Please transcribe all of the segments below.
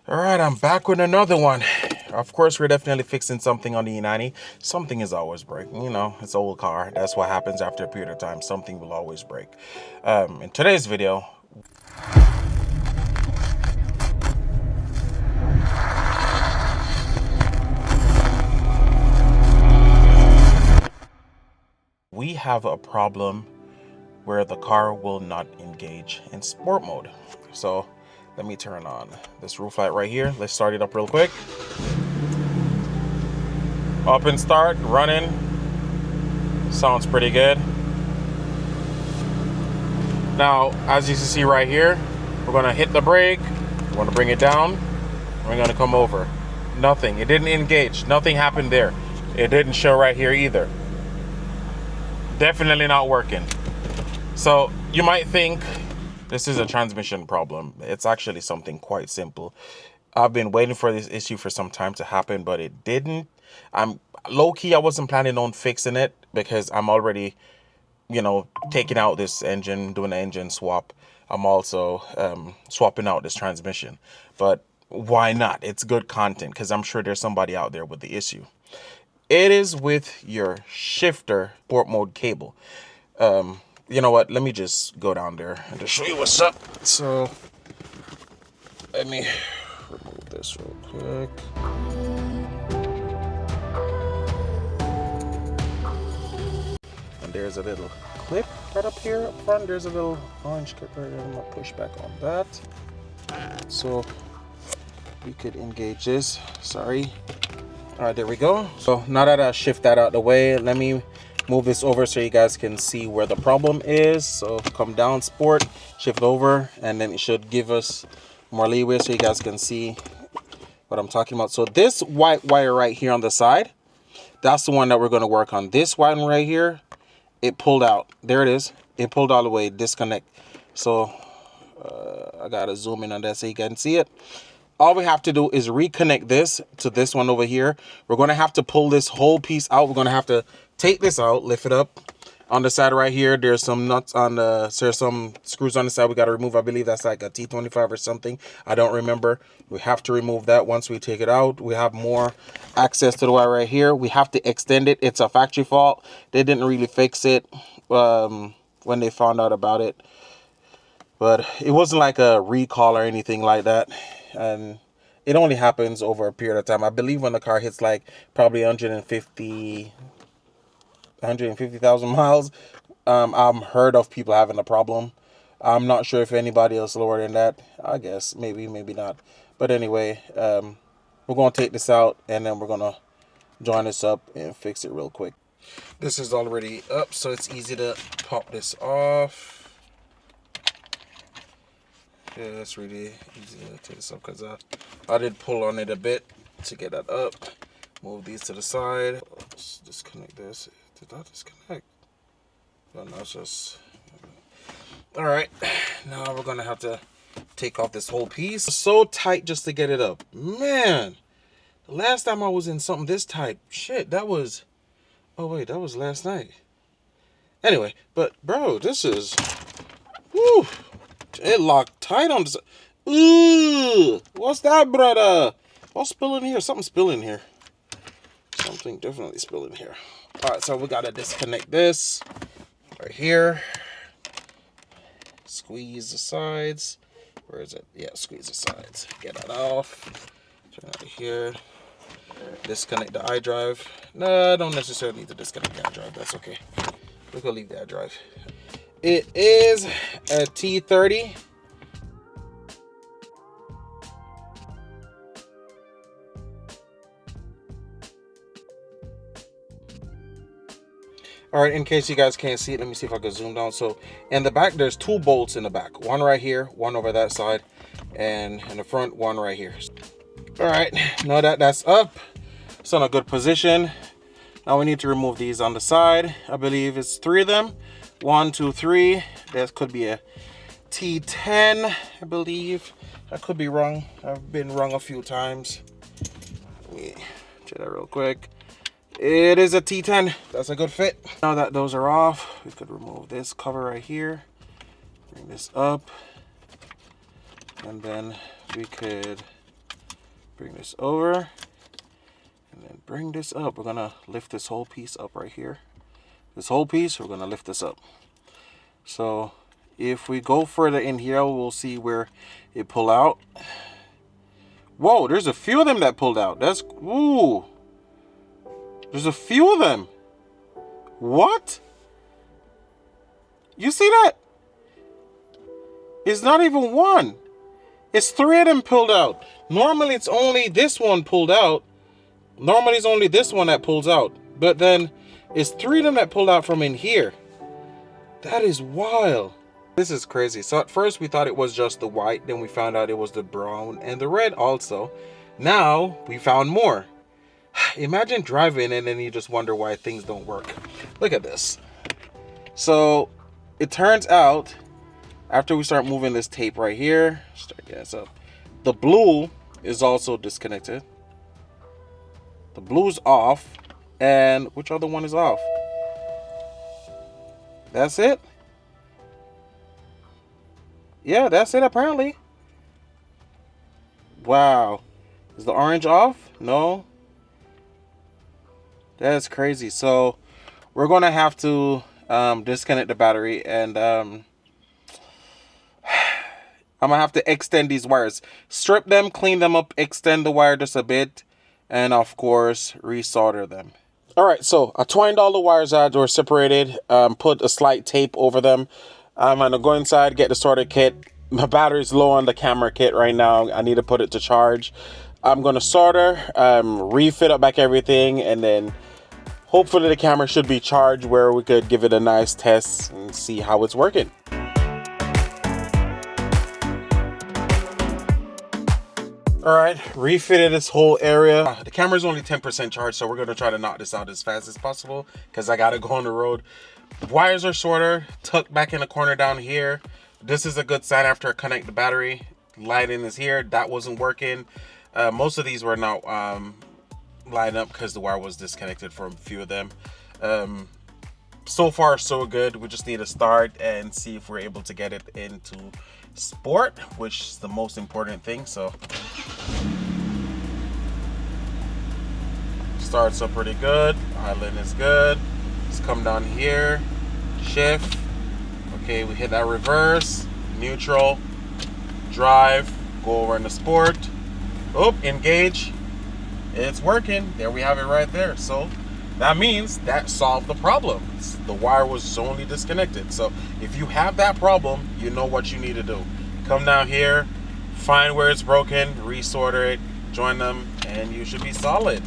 All right, I'm back with another one. Of course, we're definitely fixing something on the E9. Something is always breaking. You know, it's an old car. That's what happens after a period of time. Something will always break. In today's video, we have a problem where the car will not engage in sport mode. So let me turn on this roof light right here. Let's start it up real quick. Up and start, running. Sounds pretty good. Now, as you can see right here, we're gonna hit the brake. We're gonna bring it down. We're gonna come over. Nothing, it didn't engage. Nothing happened there. It didn't show right here either. Definitely not working. So you might think this is a transmission problem. It's actually something quite simple. I've been waiting for this issue for some time to happen, but it didn't. I'm low-key, I wasn't planning on fixing it because I'm already, you know, taking out this engine, doing an engine swap. I'm also swapping out this transmission. But why not? It's good content because I'm sure there's somebody out there with the issue. It is with your shifter sport mode cable. You know what? Let me just go down there and just show you what's up. So let me remove this real quick. And there's a little clip right up here up front. There's a little orange clip right there. I'm gonna push back on that. So we could engage this. Sorry. All right, there we go. So now that I shift that out the way, let me move this over so you guys can see where the problem is. So come down, sport, shift over, and then it should give us more leeway so you guys can see what I'm talking about. So this white wire right here on the side, that's the one that we're going to work on. This white one right here, it pulled out. There it is. It pulled all the way, disconnect. So I gotta zoom in on that so you can see it. All we have to do is reconnect this to this one over here. We're going to have to pull this whole piece out. We're going to have to take this out, lift it up. On the side right here, there's some nuts on the, there's some screws on the side we got to remove. I believe that's like a T25 or something. I don't remember. We have to remove that once we take it out. We have more access to the wire right here. We have to extend it. It's a factory fault. They didn't really fix it when they found out about it. But it wasn't like a recall or anything like that. And it only happens over a period of time. I believe when the car hits like probably 150,000 miles, I've heard of people having a problem. I'm not sure if anybody else lower than that. I guess maybe not. But anyway, we're going to take this out and then we're going to join this up and fix it real quick. This is already up, so it's easy to pop this off. Yeah, that's really easy to take this up because I did pull on it a bit to get that up. Move these to the side. Let's disconnect this. Did that disconnect? No, it's just... Alright, now we're going to have to take off this whole piece. It's so tight just to get it up. Man, the last time I was in something this tight, shit, that was... Oh wait, that was last night. Anyway, but bro, this is... Woo! It locked tight on this. Ooh, what's that, brother? What's spilling here? Something spilling here. Something definitely spilling here. All right, so we gotta disconnect this right here. Squeeze the sides. Where is it? Yeah, squeeze the sides. Get that off. Turn out of here. Disconnect the iDrive. No, I don't necessarily need to disconnect the iDrive. That's okay. We're gonna leave the iDrive. It is a T30. All right, in case you guys can't see it, let me see if I can zoom down. So in the back, there's two bolts in the back. One right here, one over that side, and in the front, one right here. All right, now that that's up, it's in a good position. Now we need to remove these on the side. I believe it's 3 of them. 1, 2, 3. That could be a T10, I believe. I could be wrong. I've been wrong a few times. Let me check that real quick. It is a T10. That's a good fit. Now that those are off, we could remove this cover right here. Bring this up. And then we could Bring this over and then bring this up. We're gonna lift this whole piece up right here. This whole piece, we're gonna lift this up. So if we go further in here, we'll see where it pull out. Whoa, there's a few of them that pulled out. That's, ooh. There's a few of them. What? You see that? It's not even one. It's 3 of them pulled out. Normally it's only this one pulled out. Normally it's only this one that pulls out. But then it's 3 of them that pulled out from in here. That is wild. This is crazy. So at first we thought it was just the white. Then we found out it was the brown and the red also. Now we found more. Imagine driving and then you just wonder why things don't work. Look at this. So it turns out after we start moving this tape right here, start getting this up, the blue is also disconnected. The blue's off. And which other one is off? That's it? Yeah, that's it apparently. Wow. Is the orange off? No. That's crazy. So we're gonna have to disconnect the battery, and I'm gonna have to extend these wires, strip them, clean them up, extend the wire just a bit, and of course resolder them. All right, so I twined all the wires out or separated, put a slight tape over them. I'm gonna go inside, get the sorter kit. My battery's low on the camera kit right now. I need to put it to charge. I'm gonna solder, refit up back everything, and then hopefully the camera should be charged where we could give it a nice test and see how it's working. All right, refitted this whole area. The camera's only 10% charged, so we're gonna try to knock this out as fast as possible because I gotta go on the road. The wires are shorter, tucked back in the corner down here. This is a good sign after I connect the battery. Lighting is here, that wasn't working. Most of these were not lined up because the wire was disconnected from a few of them. So far so good. We just need to start and see if we're able to get it into sport, which is the most important thing. So starts up pretty good, idling is good. Let's come down here, shift. Okay, we hit that reverse, neutral, drive, go over into sport. Oh, engage. It's working. There we have it right there. So that means that solved the problem. The wire was only disconnected. So if you have that problem, you know what you need to do. Come down here, find where it's broken, resolder it, join them, and you should be solid.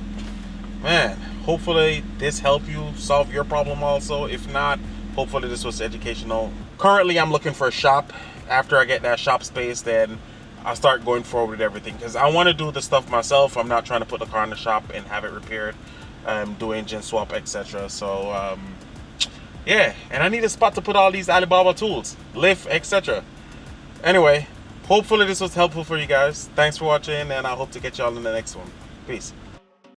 Man, hopefully this helped you solve your problem also. If not, hopefully this was educational. Currently, I'm looking for a shop. After I get that shop space, then I'll start going forward with everything because I want to do the stuff myself. I'm not trying to put the car in the shop and have it repaired, do engine swap, etc. So yeah, and I need a spot to put all these Alibaba tools, lift, etc. Anyway, hopefully this was helpful for you guys. Thanks for watching, and I hope to get y'all in the next one. Peace.